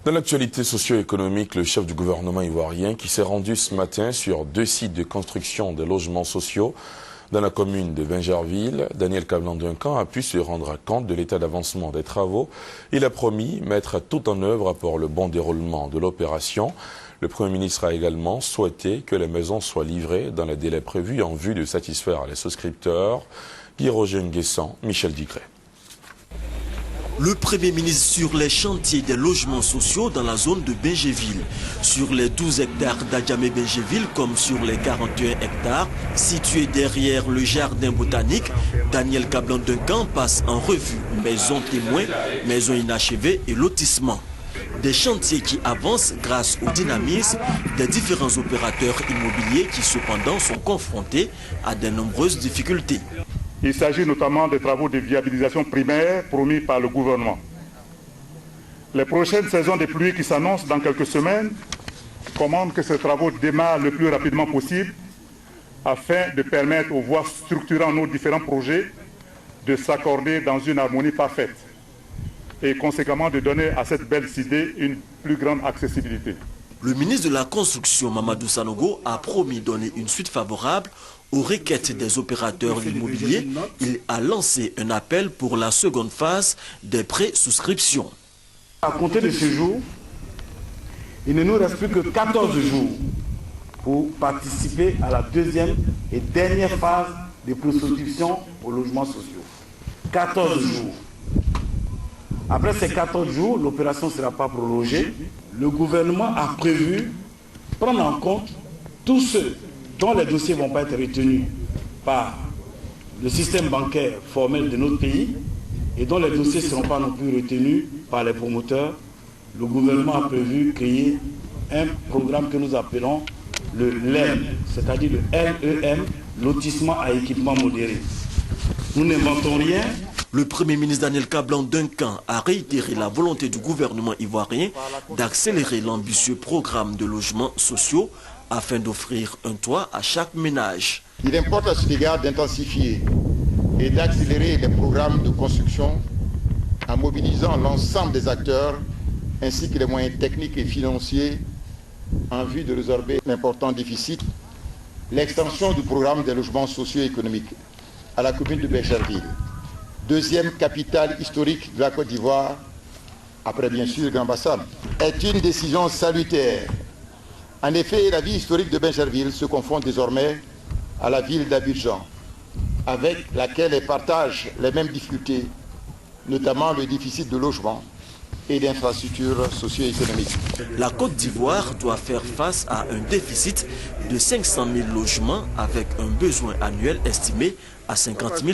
Dans l'actualité socio-économique, le chef du gouvernement ivoirien qui s'est rendu ce matin sur 2 sites de construction de logements sociaux dans la commune de Bingerville, Daniel Kablan-Duncan a pu se rendre compte de l'état d'avancement des travaux. Il a promis mettre tout en œuvre pour le bon déroulement de l'opération. Le Premier ministre a également souhaité que les maisons soient livrées dans les délais prévus en vue de satisfaire les souscripteurs. Guy Roger Nguessan, Michel Digré. Le Premier ministre sur les chantiers des logements sociaux dans la zone de Bingerville. Sur les 12 hectares d'Adjamé-Bingerville comme sur les 41 hectares situés derrière le jardin botanique, Daniel Kablan-Duncan passe en revue maisons témoins, maisons inachevées et lotissements. Des chantiers qui avancent grâce au dynamisme des différents opérateurs immobiliers qui cependant sont confrontés à de nombreuses difficultés. Il s'agit notamment des travaux de viabilisation primaire promis par le gouvernement. Les prochaines saisons des pluies qui s'annoncent dans quelques semaines commandent que ces travaux démarrent le plus rapidement possible afin de permettre aux voies structurant nos différents projets de s'accorder dans une harmonie parfaite et conséquemment de donner à cette belle cité une plus grande accessibilité. Le ministre de la Construction, Mamadou Sanogo, a promis donner une suite favorable aux requêtes des opérateurs immobiliers. Il a lancé un appel pour la seconde phase des pré-souscriptions. À compter de ce jour, il ne nous reste plus que 14 jours pour participer à la deuxième et dernière phase des pré-souscriptions aux logements sociaux. 14 jours. Après ces 14 jours, l'opération ne sera pas prolongée. Le gouvernement a prévu prendre en compte tous ceux dont les dossiers ne vont pas être retenus par le système bancaire formel de notre pays et dont les dossiers ne seront pas non plus retenus par les promoteurs. Le gouvernement a prévu créer un programme que nous appelons le LEM, c'est-à-dire le LEM, lotissement à équipement modéré. Nous n'inventons rien. Le Premier ministre Daniel Kablan-Duncan a réitéré la volonté du gouvernement ivoirien d'accélérer l'ambitieux programme de logements sociaux afin d'offrir un toit à chaque ménage. Il importe à cet égard d'intensifier et d'accélérer les programmes de construction en mobilisant l'ensemble des acteurs ainsi que les moyens techniques et financiers en vue de résorber l'important déficit. L'extension du programme des logements socio-économiques à la commune de Bingerville, deuxième capitale historique de la Côte d'Ivoire, après bien sûr Grand-Bassam, est une décision salutaire. En effet, la vie historique de Bingerville se confond désormais à la ville d'Abidjan, avec laquelle elle partage les mêmes difficultés, notamment le déficit de logement et d'infrastructures socio-économiques. La Côte d'Ivoire doit faire face à un déficit de 500 000 logements avec un besoin annuel estimé à 50 000